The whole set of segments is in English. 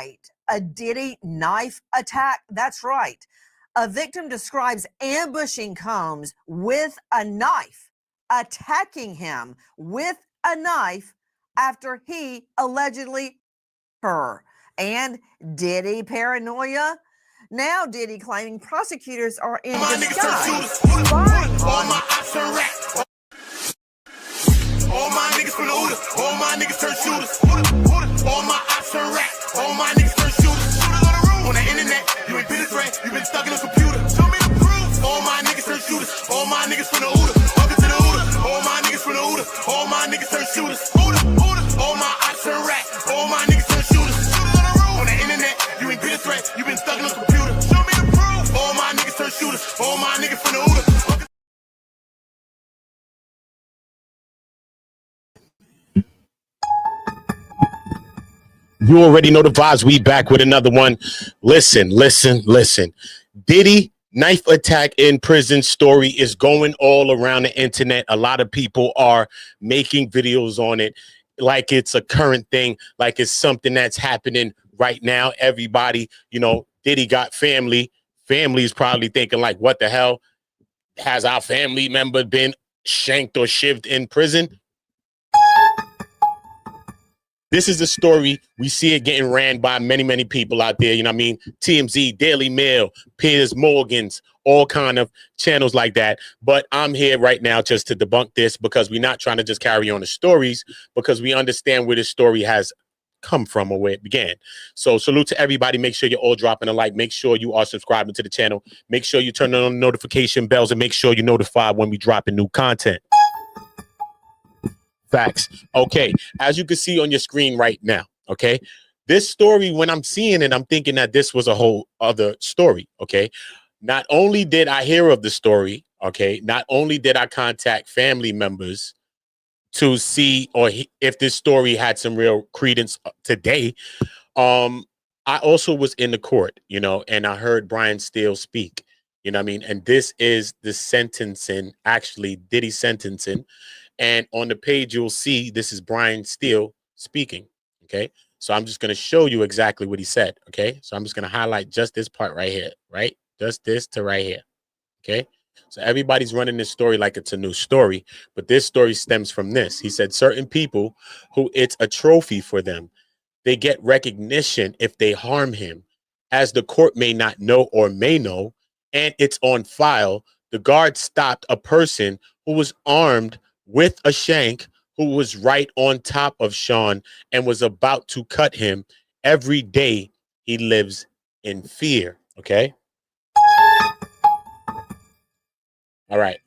right. A Diddy knife attack? That's right. A victim describes ambushing Combs with a knife, attacking him with a knife after he allegedly her. And Diddy paranoia? Now Diddy claiming prosecutors are in disguise. All my niggas from the Uda, all my niggas turn shooters. All my ops turn rats, all my niggas turn shooters. On the internet, you ain't been a threat, you been stuck in a computer. Show me the proof. All my niggas turn shooters, all my niggas from the Uda. Welcome to the Uda, all my niggas from the Uda, all my niggas turn shooters. All my ops turn rats, all my niggas turn shooters. On the internet, you ain't been a threat, you been stuck in a computer. Show me the proof. All my niggas turn shooters, all my niggas from the Uda. You already know the vibes. We back with another one. Listen. Diddy knife attack in prison story is going all around the internet. A lot of people are making videos on it like it's a current thing, like it's something that's happening right now. Everybody, Diddy got family. Family's probably thinking like, what the hell? Has our family member been shanked or shivved in prison? This is a story. We see it getting ran by many people out there. You know what I mean? TMZ, Dailymail, Piers, Morgans, all kind of channels like that. But I'm here right now just to debunk this because we're not trying to just carry on the stories because we understand where this story has come from or where it began. So salute to everybody. Make sure you're all dropping a like. Make sure you are subscribing to the channel. Make sure you turn on notification bells and make sure you're notified when we drop new content. Facts. Okay, as you can see on your screen right now, okay, this story, when I'm seeing it, I'm thinking that this was a whole other story, okay? Not only did I hear of the story, okay, not only did I contact family members to see if this story had some real credence today, I also was in the court, and I heard Brian Steele speak, you know what I mean? And this is the sentencing, actually, Diddy sentencing. And on the page, you'll see this is Brian Steele speaking, okay? So I'm just going to show you exactly what he said, okay? So I'm just going to highlight just this part right here, right? Just this to right here, okay? So everybody's running this story like it's a new story, but this story stems from this. He said certain people who it's a trophy for them, they get recognition if they harm him, as the court may not know or may know, and it's on file. The guard stopped a person who was armed with a shank, who was right on top of Sean and was about to cut him. Every day he lives in fear. Okay. All right.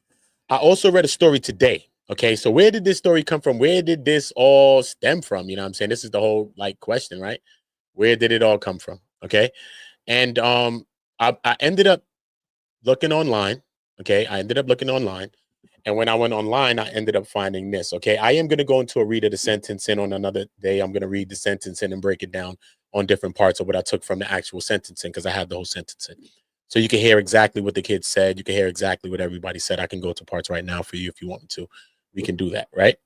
I also read a story today. Okay. So where did this story come from? Where did this all stem from? You know what I'm saying? This is the whole question, right? Where did it all come from? Okay. And I ended up looking online. Okay. I ended up looking online. And when I went online, I ended up finding this, okay? I am going to go into a read of the sentencing on another day. I'm going to read the sentencing and break it down on different parts of what I took from the actual sentencing because I have the whole sentencing. So you can hear exactly what the kids said. You can hear exactly what everybody said. I can go to parts right now for you if you want me to. We can do that, right?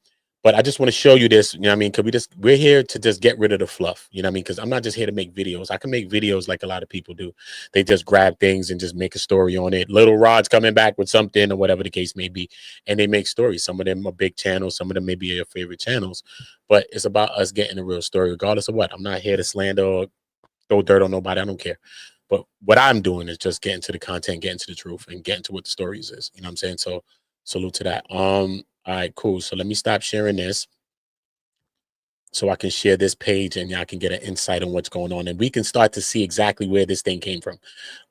But I just want to show you this, you know what I mean? Because we're here to just get rid of the fluff, you know what I mean? Because I'm not just here to make videos. I can make videos like a lot of people do. They just grab things and just make a story on it. Little Rod's coming back with something or whatever the case may be. And they make stories. Some of them are big channels. Some of them may be your favorite channels. But it's about us getting a real story regardless of what. I'm not here to slander or throw dirt on nobody. I don't care. But what I'm doing is just getting to the content, getting to the truth, and getting to what the stories is. You know what I'm saying? So salute to that. All right, cool. So let me stop sharing this so I can share this page and y'all can get an insight on what's going on. And we can start to see exactly where this thing came from.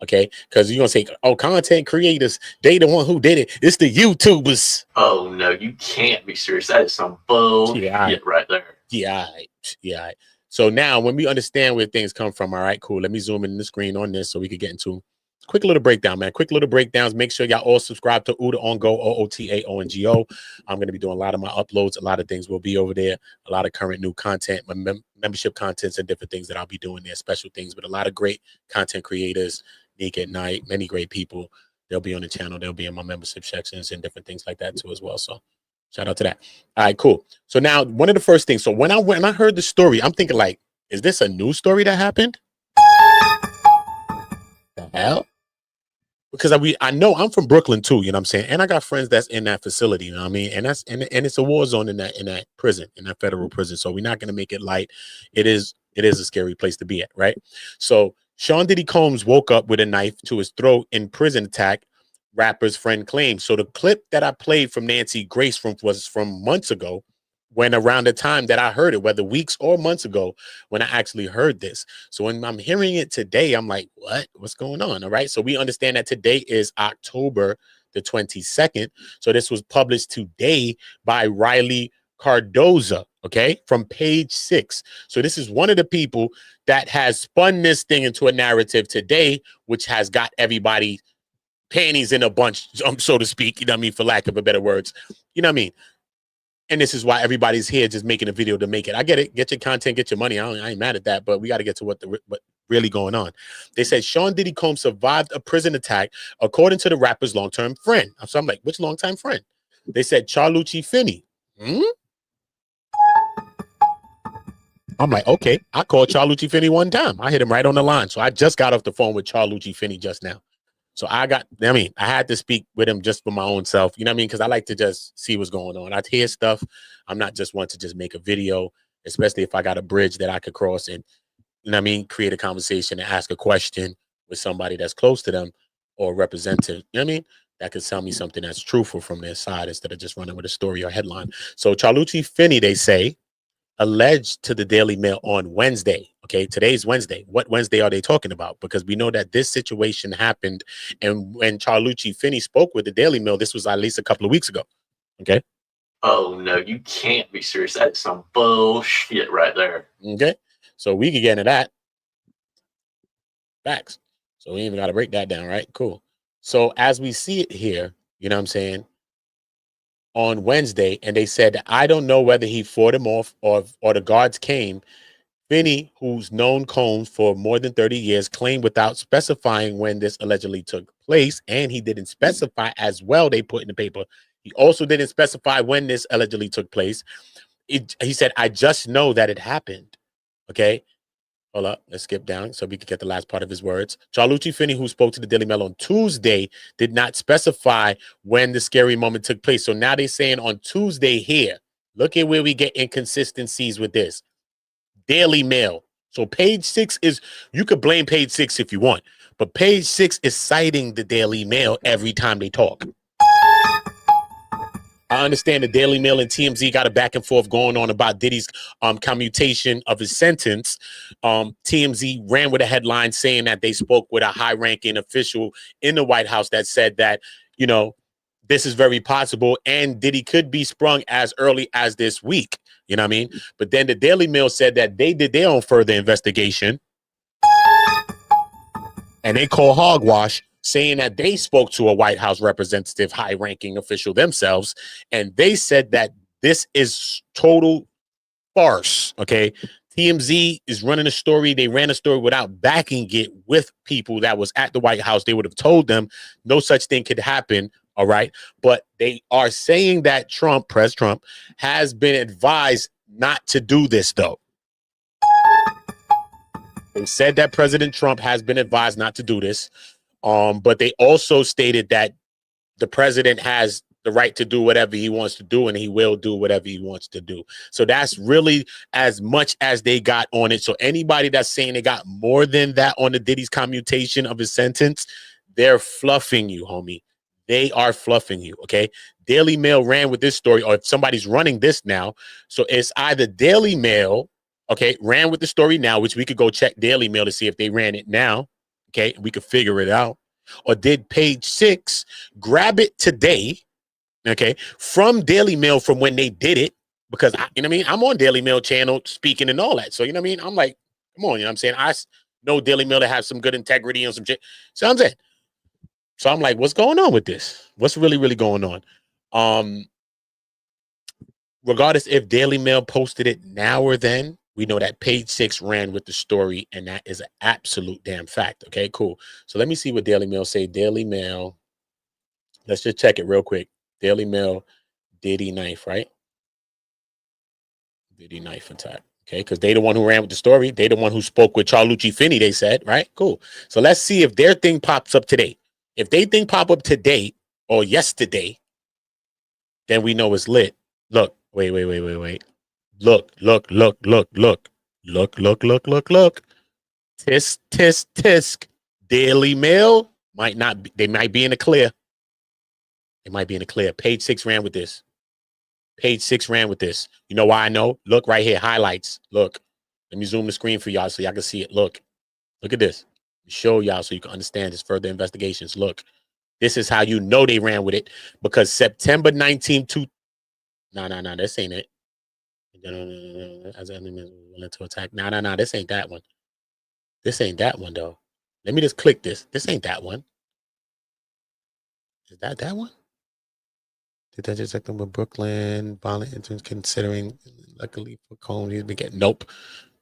Okay. Because you're going to say, oh, content creators, they the one who did it. It's the YouTubers. Oh, no, you can't be serious. That is some bullshit right there. Yeah. Yeah. So now when we understand where things come from, all right, cool. Let me zoom in the screen on this so we can get into quick little breakdown, man. Quick little breakdowns. Make sure y'all all subscribe to Uda On Go, OOTAONGO. I'm going to be doing a lot of my uploads. A lot of things will be over there. A lot of current new content, my membership contents and different things that I'll be doing there. Special things with a lot of great content creators. Nick at Night, many great people. They'll be on the channel. They'll be in my membership sections and different things like that too as well. So shout out to that. All right, cool. So now one of the first things. So when I heard the story, I'm thinking like, Is this a news story that happened? The hell? Because I know I'm from Brooklyn too, you know what I'm saying? And I got friends that's in that facility, you know what I mean? And it's a war zone in that prison, in that federal prison. So we're not gonna make it light. It is a scary place to be at, right? So Sean Diddy Combs woke up with a knife to his throat in prison attack, rapper's friend claims. So the clip that I played from Nancy Grace was from months ago, when around the time that I heard it, whether weeks or months ago, when I actually heard this. So when I'm hearing it today, I'm like, what's going on? All right. So we understand that today is October the 22nd. So this was published today by Riley Cardoza, okay, from Page 6. So this is one of the people that has spun this thing into a narrative today, which has got everybody panties in a bunch, so to speak, you know what I mean, for lack of a better words. You know what I mean? And this is why everybody's here just making a video to make it. I get it. Get your content, get your money. I ain't mad at that, but we got to get to what really going on. They said Sean Diddy Combs survived a prison attack, according to the rapper's long-term friend. So I'm like, which long-time friend? They said Charlucci Finney. I'm like, okay. I called Charlucci Finney one time. I hit him right on the line. So I just got off the phone with Charlucci Finney just now. So I had to speak with him just for my own self, you know what I mean? Because I like to just see what's going on. I hear stuff. I'm not just one to just make a video, especially if I got a bridge that I could cross and, you know what I mean, create a conversation and ask a question with somebody that's close to them or representative, you know what I mean? That could tell me something that's truthful from their side instead of just running with a story or headline. So Charlucci Finney, they say, alleged to the Daily Mail on Wednesday. Okay, today's Wednesday. What Wednesday are they talking about? Because we know that this situation happened, and when Charlucci Finney spoke with the Daily Mail, this was at least a couple of weeks ago. Okay. Oh no, you can't be serious. That's some bullshit right there. Okay. So we can get into that. Facts. So we even got to break that down, right? Cool. So as we see it here, you know what I'm saying? On Wednesday, and they said, I don't know whether he fought him off or the guards came. Finney, who's known Combs for more than 30 years, claimed without specifying when this allegedly took place, and he didn't specify as well, they put in the paper. He also didn't specify when this allegedly took place. He said, I just know that it happened. Okay. Hold up. Let's skip down so we can get the last part of his words. Charlucci Finney, who spoke to the Daily Mail on Tuesday, did not specify when the scary moment took place. So now they're saying on Tuesday here. Look at where we get inconsistencies with this. Daily Mail. So Page 6 is, you could blame Page 6 if you want, but Page 6 is citing the Daily Mail every time they talk. I understand the Daily Mail and TMZ got a back and forth going on about Diddy's commutation of his sentence. TMZ ran with a headline saying that they spoke with a high-ranking official in the White House that said that, you know, this is very possible and Diddy could be sprung as early as this week. You know what I mean? But then the Daily Mail said that they did their own further investigation and they call hogwash, saying that they spoke to a White House representative, high-ranking official themselves, and they said that this is total farce, okay? TMZ is running a story. They ran a story without backing it with people that was at the White House. They would have told them no such thing could happen, all right? But they are saying that Pres Trump, has been advised not to do this, though. They said that President Trump has been advised not to do this. But they also stated that the president has the right to do whatever he wants to do, and he will do whatever he wants to do. So that's really as much as they got on it. So anybody that's saying they got more than that on the Diddy's commutation of his sentence, they're fluffing you, homie. They are fluffing you, okay? Daily Mail ran with this story, or if somebody's running this now. So it's either Daily Mail, okay, ran with the story now, which we could go check Daily Mail to see if they ran it now. Okay, we could figure it out. Or did Page 6 grab it today, okay, from Daily Mail from when they did it? Because, you know what I mean? I'm on Daily Mail channel speaking and all that. So, you know what I mean? I'm like, come on, you know what I'm saying? I know Daily Mail to have some good integrity and some shit. So I'm saying. So I'm like, what's going on with this? What's really, really going on? Regardless if Daily Mail posted it now or then, we know that Page 6 ran with the story, and that is an absolute damn fact. Okay, cool. So let me see what Daily Mail say. Daily Mail. Let's just check it real quick. Daily Mail, Diddy knife, right? Diddy knife attack. Okay, because they the one who ran with the story. They the one who spoke with Charlucci Finney, they said, right? Cool. So let's see if their thing pops up today. If they thing pop up today or yesterday, then we know it's lit. Look, wait. Look. Tisk. Dailymail might not be, they might be in the clear. They might be in the clear. Page 6 ran with this. Page 6 ran with this. You know why I know? Look right here, highlights. Look. Let me zoom the screen for y'all so y'all can see it. Look at this. Show y'all so you can understand this further investigations. Look, this is how you know they ran with it, because September 19th, no, this ain't it. As enemies willing to attack. No, this ain't that one. This ain't that one though. Let me just click this. This ain't that one. Is that one? Detention sector with Brooklyn, violent interns considering, luckily for Combs, he's been getting, nope.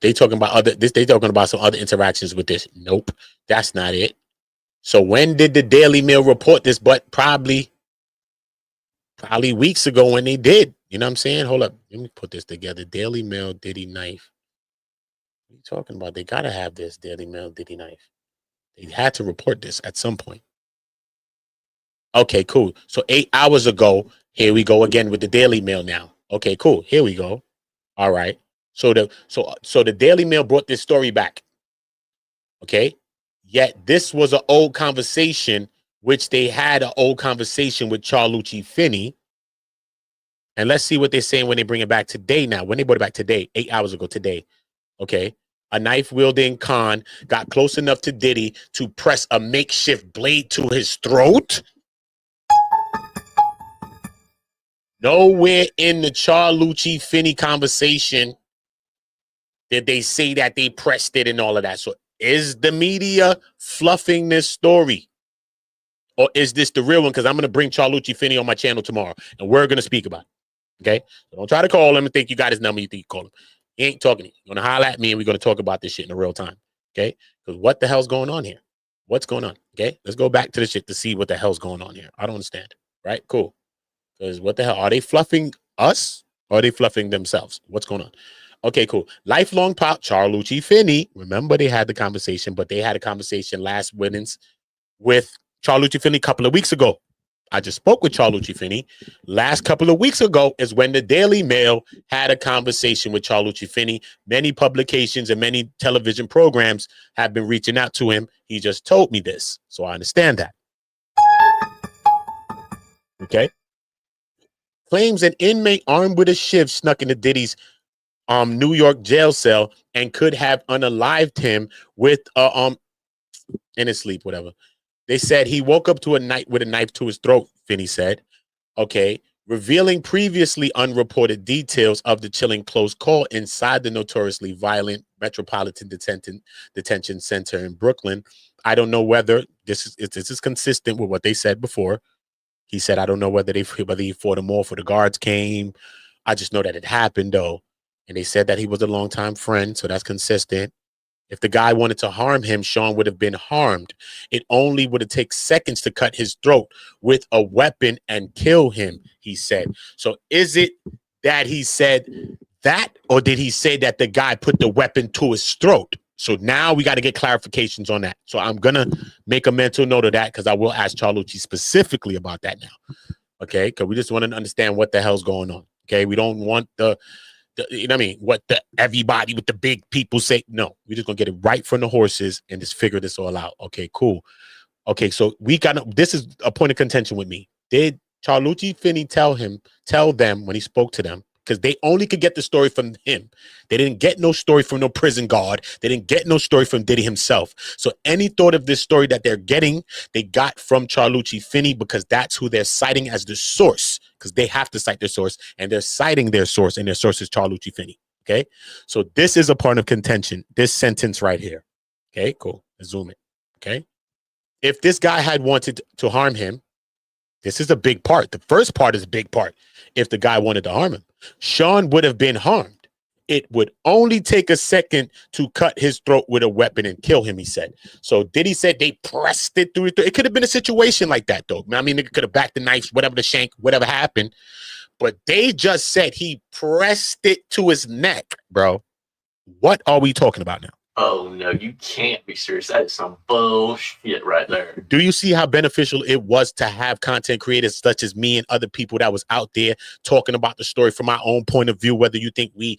They talking about they talking about some other interactions with this. Nope. That's not it. So when did the Daily Mail report this? But probably weeks ago when they did. You know what I'm saying? Hold up. Let me put this together. Daily Mail, Diddy knife. What are you talking about? They gotta have this Daily Mail, Diddy knife. They had to report this at some point. Okay, cool. So 8 hours ago, here we go again with the Daily Mail now. Okay, cool. Here we go. All right. So the Daily Mail brought this story back. Okay. Yet this was an old conversation, which they had an old conversation with Charlucci Finney. And let's see what they're saying when they bring it back today now. When they brought it back today, 8 hours ago today. Okay. A knife-wielding Khan got close enough to Diddy to press a makeshift blade to his throat. Nowhere in the Charlucci Finney conversation did they say that they pressed it and all of that. So is the media fluffing this story? Or is this the real one? Because I'm going to bring Charlucci Finney on my channel tomorrow, and we're going to speak about it. Okay? So don't try to call him and think you got his number. You think you call him. He ain't talking to you. You're going to holler at me, and we're going to talk about this shit in real time. Okay? Because what the hell's going on here? What's going on? Okay? Let's go back to the shit to see what the hell's going on here. I don't understand. Right? Cool. Because what the hell? Are they fluffing us or are they fluffing themselves? What's going on? Okay, cool. Lifelong pop, Charlucci Finney. Remember, they had the conversation, but they had a conversation last Wednesday with Charlucci Finney a couple of weeks ago. I just spoke with Charlucci Finney. Last couple of weeks ago is when the Daily Mail had a conversation with Charlucci Finney. Many publications and many television programs have been reaching out to him. He just told me this, so I understand that. Okay. Claims an inmate armed with a shiv snuck into Diddy's New York jail cell and could have unalived him with in his sleep, whatever. They said he woke up to a night with a knife to his throat, Finney said. Okay. Revealing previously unreported details of the chilling close call inside the notoriously violent Metropolitan Detention Center in Brooklyn. I don't know whether this is consistent with what they said before. He said, I don't know whether he fought him off or the guards came. I just know that it happened, though. And they said that he was a longtime friend, so that's consistent. If the guy wanted to harm him, Sean would have been harmed. It only would have taken seconds to cut his throat with a weapon and kill him, he said. So is it that he said that, or did he say that the guy put the weapon to his throat? So now we got to get clarifications on that. So I'm going to make a mental note of that because I will ask Charlucci specifically about that now. Okay? Because we just want to understand what the hell's going on. Okay? We don't want the you know what I mean? What the everybody with the big people say. No, we're just going to get it right from the horses and just figure this all out. Okay, cool. Okay, so this is a point of contention with me. Did Charlucci Finney tell them when he spoke to them? Because they only could get the story from him. They didn't get no story from no prison guard. They didn't get no story from Diddy himself. So any thought of this story that they're getting, they got from Charlucci Finney because that's who they're citing as the source. Because they have to cite their source, and they're citing their source, and their source is Charlucci Finney. Okay? So this is a part of contention. This sentence right here. Okay, cool. Let's zoom it. Okay? If this guy had wanted to harm him, this is a big part. The first part is a big part. If the guy wanted to harm him, Sean would have been harmed. It would only take a second to cut his throat with a weapon and kill him, he said. So Diddy said they pressed it through. It could have been a situation like that, though. I mean, it could have backed the knife, whatever the shank, whatever happened. But they just said he pressed it to his neck, bro. What are we talking about now? Oh no, you can't be serious. That is some bullshit right there. Do you see how beneficial it was to have content creators such as me and other people that was out there talking about the story from our own point of view, whether you think we,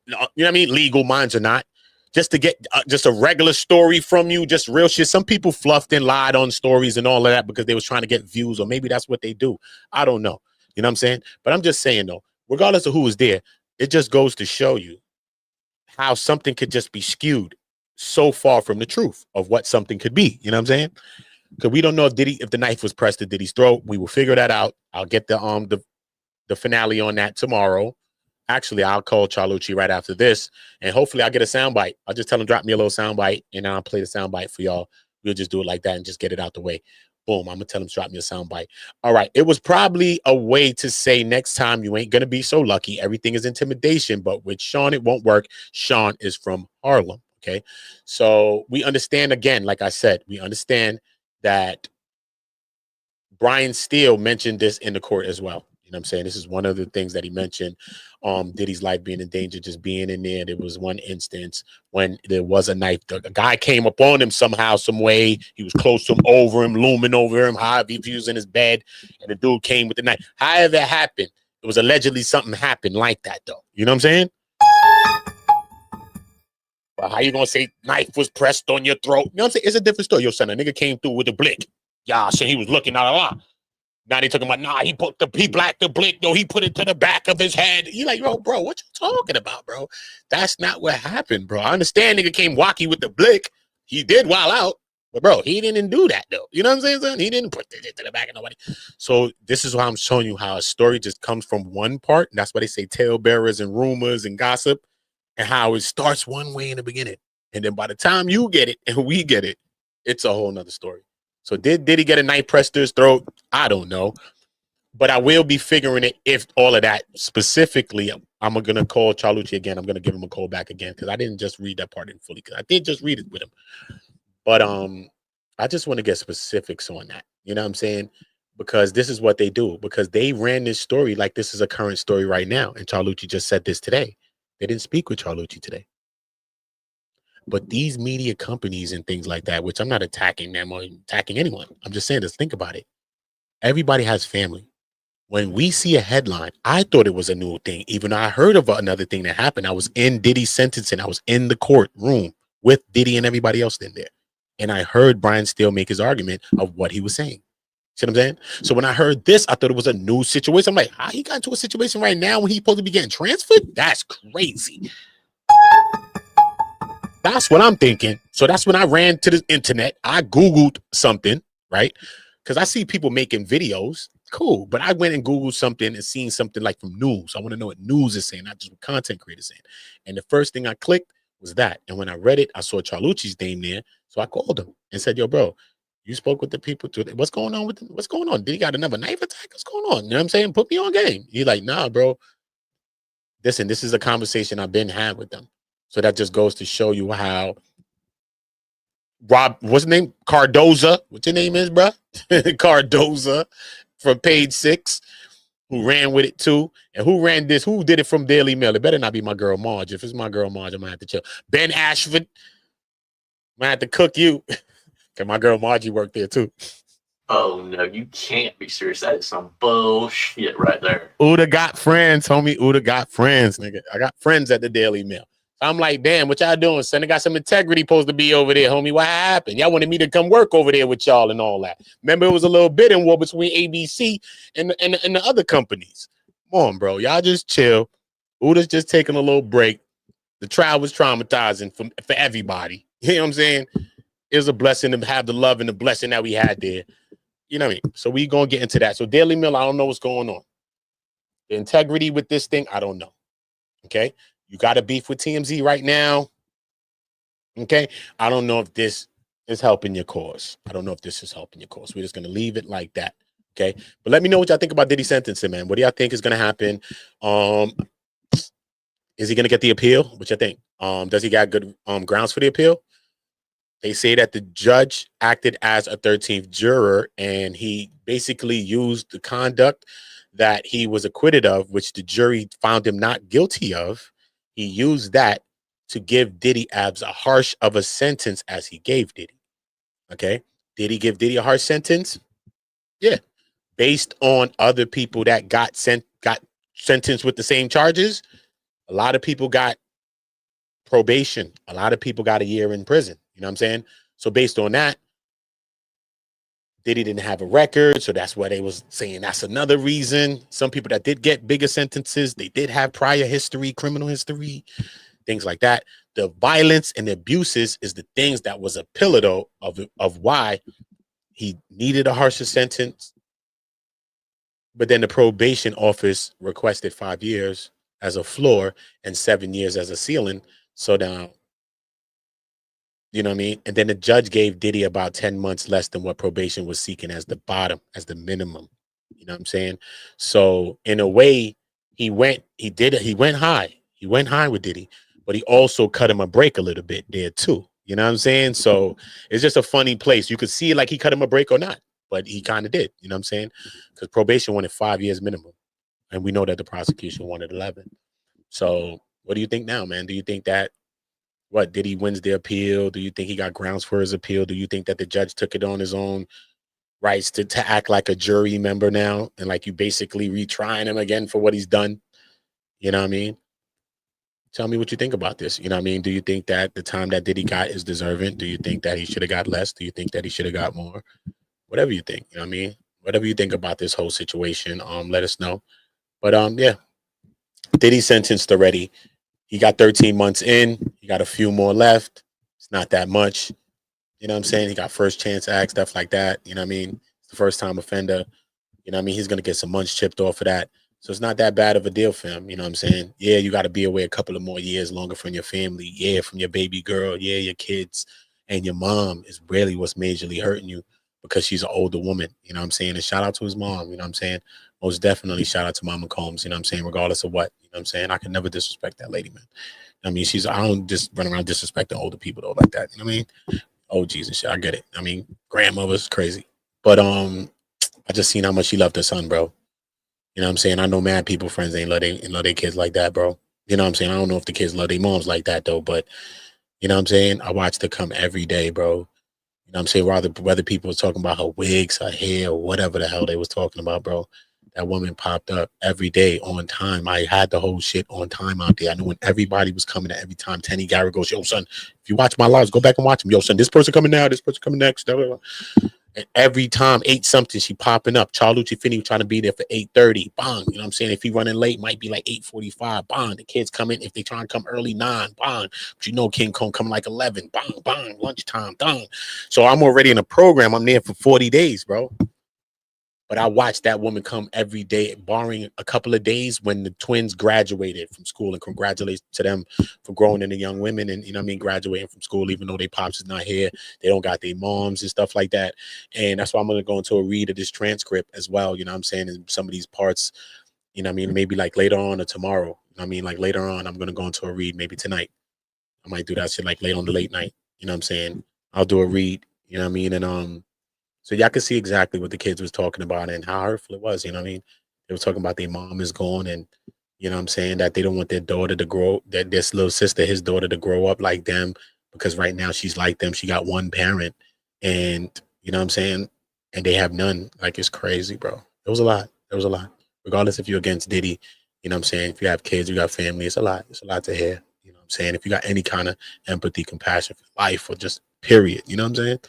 you know what I mean, legal minds or not, just to get just a regular story from you, just real shit. Some people fluffed and lied on stories and all of that because they was trying to get views, or maybe that's what they do. I don't know. You know what I'm saying? But I'm just saying, though, regardless of who was there, it just goes to show you how something could just be skewed so far from the truth of what something could be. You know what I'm saying? Because we don't know if the knife was pressed to Diddy's throat. We will figure that out. I'll get the finale on that tomorrow. Actually, I'll call Charlucci right after this, and hopefully I'll get a soundbite. I'll just tell him drop me a little soundbite, and I'll play the soundbite for y'all. We'll just do it like that and just get it out the way. Boom, I'm gonna tell him to drop me a soundbite. All right, it was probably a way to say next time you ain't gonna be so lucky. Everything is intimidation, but with Sean, it won't work. Sean is from Harlem. Okay, so we understand, again, like I said, we understand that Brian Steele mentioned this in the court as well. You know what I'm saying? This is one of the things that he mentioned. Diddy's life being in danger, just being in there. There was one instance when there was a knife. A guy came up on him somehow, some way. He was close to him, over him, looming over him, however he was in his bed, and the dude came with the knife. However it happened, it was allegedly something happened like that, though. You know what I'm saying? But how you gonna say knife was pressed on your throat? You know what I'm saying? It's a different story. Yo, son, a nigga came through with a blick. Yeah, so he was looking out. Now they talking about, nah, he blacked the blick. No, he put it to the back of his head. You like, bro, what you talking about, bro? That's not what happened, bro. I understand nigga came wacky with the blick. He did wild out. But, bro, he didn't do that, though. You know what I'm saying, son? He didn't put it to the back of nobody. So this is why I'm showing you how a story just comes from one part. And that's why they say talebearers and rumors and gossip, and how it starts one way in the beginning. And then by the time you get it and we get it, it's a whole nother story. So did he get a knife pressed to his throat? I don't know. But I will be figuring it if all of that specifically. I'm going to call Charlucci again. I'm going to give him a call back again because I didn't just read that part in fully, because I did just read it with him. But I just want to get specifics on that. You know what I'm saying? Because this is what they do. Because they ran this story like this is a current story right now. And Charlucci just said this today. They didn't speak with Charlucci today. But these media companies and things like that, which I'm not attacking them or attacking anyone. I'm just saying, just think about it. Everybody has family. When we see a headline, I thought it was a new thing. Even though I heard of another thing that happened. I was in Diddy's sentencing. I was in the courtroom with Diddy and everybody else in there. And I heard Brian Steele make his argument of what he was saying. See what I'm saying? So when I heard this, I thought it was a new situation. I'm like, how he got into a situation right now when he's supposed to be getting transferred? That's crazy. That's what I'm thinking. So that's when I ran to the internet. I Googled something, right? Because I see people making videos. Cool. But I went and Googled something and seen something like from news. I want to know what news is saying, not just what content creators saying. And the first thing I clicked was that. And when I read it, I saw Charlucci's name there. So I called him and said, yo, bro, you spoke with the people today. What's going on with them? What's going on? Did he got another knife attack? What's going on? You know what I'm saying? Put me on game. He's like, nah, bro. Listen, this is a conversation I've been had with them. So that just goes to show you how Rob, what's his name? Cardoza. What your name is, bro? Cardoza from Page 6, who ran with it too. And who ran this? Who did it from Dailymail? It better not be my girl Marge. If it's my girl Marge, I'm going to have to chill. Ben Ashford. I'm going to have to cook you. Because my girl Margie worked there too. Oh no, you can't be serious. That is some bullshit right there. Uda got friends, homie. Uda got friends, nigga. I got friends at the Daily Mail. I'm like, damn, what y'all doing, son? I got some integrity supposed to be over there, homie. What happened? Y'all wanted me to come work over there with y'all and all that. Remember, it was a little bidding war between ABC and the other companies. Come on, bro. Y'all just chill. Uda's just taking a little break. The trial was traumatizing for everybody. You know what I'm saying? It was a blessing to have the love and the blessing that we had there. You know what I mean? So we going to get into that. So Daily Mail, I don't know what's going on. The integrity with this thing, I don't know. Okay? You got a beef with TMZ right now. Okay? I don't know if this is helping your cause. I don't know if this is helping your cause. We're just going to leave it like that. Okay? But let me know what y'all think about Diddy sentencing, man. What do y'all think is going to happen? Is he going to get the appeal? What you think? Does he got good grounds for the appeal? They say that the judge acted as a 13th juror, and he basically used the conduct that he was acquitted of, which the jury found him not guilty of. He used that to give Diddy as a harsh of a sentence as he gave Diddy. Okay. Did he give Diddy a harsh sentence? Yeah. Based on other people that got sentenced with the same charges, a lot of people got probation. A lot of people got a year in prison. You know what I'm saying? So based on that, Diddy didn't have a record, so that's why they was saying that's another reason. Some people that did get bigger sentences, they did have prior history, criminal history, things like that. The violence and the abuses is the things that was a pillar, though, of why he needed a harsher sentence. But then the probation office requested 5 years as a floor and 7 years as a ceiling. So now, you know what I mean? And then the judge gave Diddy about 10 months less than what probation was seeking as the bottom, as the minimum. You know what I'm saying? So in a way, he went high. He went high with Diddy, but he also cut him a break a little bit there too. You know what I'm saying? So it's just a funny place. You could see it like he cut him a break or not, but he kind of did. You know what I'm saying? Because probation wanted 5 years minimum. And we know that the prosecution wanted 11. So what do you think now, man? Do you think that Diddy wins the appeal? Do you think he got grounds for his appeal? Do you think that the judge took it on his own rights to act like a jury member now and like you basically retrying him again for what he's done? You know what I mean? Tell me what you think about this. You know what I mean? Do you think that the time that Diddy got is deserving? Do you think that he should have got less? Do you think that he should have got more? Whatever you think, you know what I mean? Whatever you think about this whole situation, let us know. But yeah, Diddy sentenced already. He got 13 months in. He got a few more left. It's not that much. You know what I'm saying? He got first chance act, stuff like that. You know what I mean? It's the first time offender. You know what I mean? He's going to get some months chipped off of that. So it's not that bad of a deal for him. You know what I'm saying? Yeah, you got to be away a couple of more years longer from your family. Yeah, from your baby girl. Yeah, your kids. And your mom is really what's majorly hurting you because she's an older woman. You know what I'm saying? And shout out to his mom. You know what I'm saying? Most definitely shout out to Mama Combs. You know what I'm saying? Regardless of what. You know what I'm saying? I can never disrespect that lady, man. I mean, I don't just run around disrespecting older people though like that. You know what I mean? Oh, Jesus, shit. I get it. I mean, grandmother's crazy. But I just seen how much she loved her son, bro. You know what I'm saying? I know mad people, friends ain't love their kids like that, bro. You know what I'm saying? I don't know if the kids love their moms like that though, but you know what I'm saying? I watched her come every day, bro. You know what I'm saying? Whether people was talking about her wigs, her hair, or whatever the hell they was talking about, bro. That woman popped up every day on time. I had the whole shit on time out there. I knew when everybody was coming at every time. Tenny Garrett goes, yo, son, if you watch my lives, go back and watch them. Yo, son, this person coming now, this person coming next. And every time, 8 something, she popping up. Charlucci Finney trying to be there for 8:30. Bang. You know what I'm saying? If he running late, might be like 8:45. Bang. The kids come in. If they try and come early, 9. Bang. But you know King Kong come like 11. Bang, bang. Lunchtime. Bang. So I'm already in a program. I'm there for 40 days, bro. But I watched that woman come every day, barring a couple of days when the twins graduated from school, and congratulations to them for growing into young women and, you know what I mean, graduating from school, even though their pops is not here. They don't got their moms and stuff like that. And that's why I'm going to go into a read of this transcript as well. You know what I'm saying? In some of these parts, you know what I mean? Maybe like later on or tomorrow. You know what I mean? Like later on, I'm going to go into a read maybe tonight. I might do that shit like late on the late night. You know what I'm saying? I'll do a read, you know what I mean? And, so y'all can see exactly what the kids was talking about and how hurtful it was, you know what I mean? They were talking about their mom is gone and, you know what I'm saying, that they don't want their daughter to grow, that this little sister, his daughter, to grow up like them because right now she's like them. She got one parent and, you know what I'm saying, and they have none. Like, it's crazy, bro. It was a lot. It was a lot. Regardless if you're against Diddy, you know what I'm saying, if you have kids, you got family, it's a lot. It's a lot to hear, you know what I'm saying? If you got any kind of empathy, compassion for life or just period, you know what I'm saying?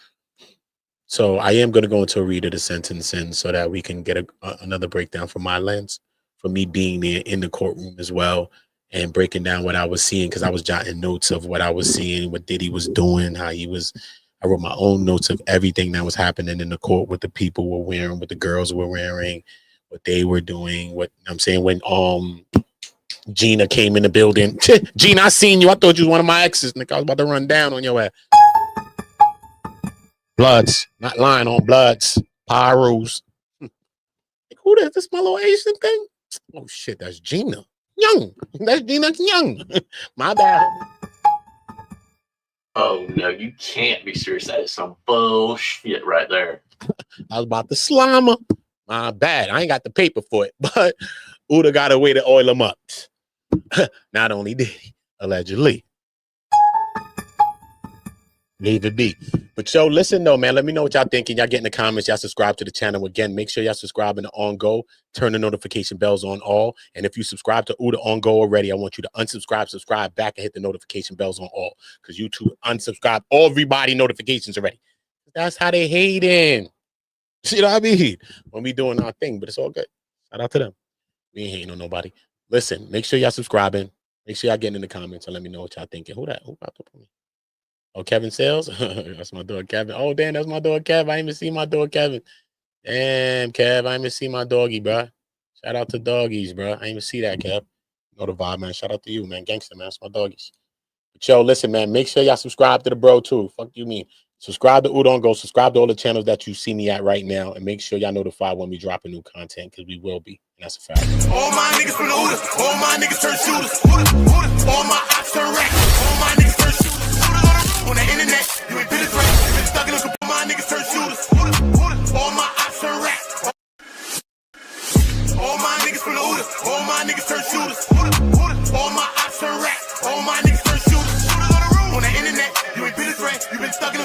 So I am going to go into a read of the sentencing so that we can get another breakdown from my lens, for me being there in the courtroom as well and breaking down what I was seeing, because I was jotting notes of what I was seeing, what Diddy was doing, how he was. I wrote my own notes of everything that was happening in the court, what the people were wearing, what the girls were wearing, what they were doing. What I'm saying, when Gina came in the building, Gina, I seen you. I thought you was one of my exes. Nick, I was about to run down on your ass. Bloods, not lying on Bloods, Pyros. Who is this, my little Asian thing? Oh shit, that's Gina Young. That's Gina Young. My bad. Oh no, you can't be serious. That is some bullshit right there. I was about to slime her. My bad. I ain't got the paper for it, but Uda got a way to oil him up. Not only did he, allegedly. Leave it be. But yo, listen though, man. Let me know what y'all thinking. Y'all get in the comments. Y'all subscribe to the channel. Again, make sure y'all subscribe in the on go. Turn the notification bells on all. And if you subscribe to the on go already, I want you to unsubscribe, subscribe back, and hit the notification bells on all. Because YouTube unsubscribe everybody notifications already. That's how they hating. You know what I mean? When we doing our thing, but it's all good. Shout out to them. We ain't hating on nobody. Listen, make sure y'all subscribing. Make sure y'all getting in the comments and let me know what y'all thinking. Who that? Who about to put me? Oh, Kevin Sales? That's my dog, Kevin. Oh, damn, that's my dog, Kev. I ain't even see my dog, Kevin. Damn, Kev, I ain't even see my doggy, bro. Shout out to doggies, bro. I ain't even see that, Kev. You know the vibe, man. Shout out to you, man. Gangster, man. That's my doggies. But yo, listen, man. Make sure y'all subscribe to the bro, too. Fuck you mean. Subscribe to Udon Go. Subscribe to all the channels that you see me at right now. And make sure y'all notified when we dropping new content, because we will be. And that's a fact. All my niggas from the Uda. All my niggas turn shooters. All my ops turn rats. All my niggas turn shooters. On the internet, you ain't been a threat. You been stuck in a all my niggas turn shooters. All my ops turn rats. All my niggas from the Uda. All my niggas turn shooters. All my ops turn rats. All my niggas turn shooters. On the internet, you ain't been a threat. You been stuck in a